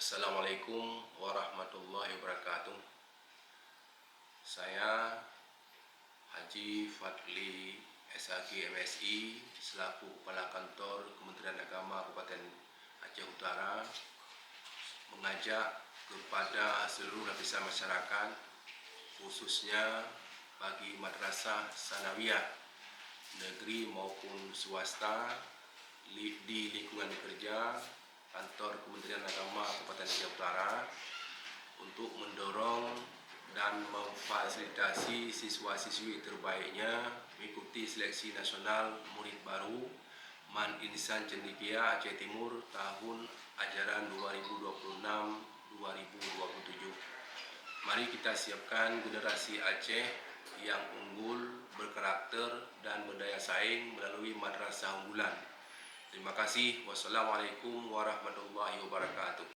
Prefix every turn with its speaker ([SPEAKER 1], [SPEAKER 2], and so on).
[SPEAKER 1] Assalamualaikum warahmatullahi wabarakatuh. Saya Haji Fadli SAG MSI selaku Kepala Kantor Kementerian Agama Kabupaten Aceh Utara mengajak kepada seluruh lapisan masyarakat, khususnya bagi madrasah sanawiyah negeri maupun swasta di lingkungan kerja Kantor Kementerian Agama Kabupaten Aceh Utara untuk mendorong dan memfasilitasi siswa-siswi terbaiknya mengikuti seleksi nasional murid baru Man Insan Cendekia Aceh Timur tahun ajaran 2026-2027. Mari kita siapkan generasi Aceh yang unggul, berkarakter dan berdaya saing melalui madrasah unggulan. Terima kasih. Wassalamualaikum warahmatullahi wabarakatuh.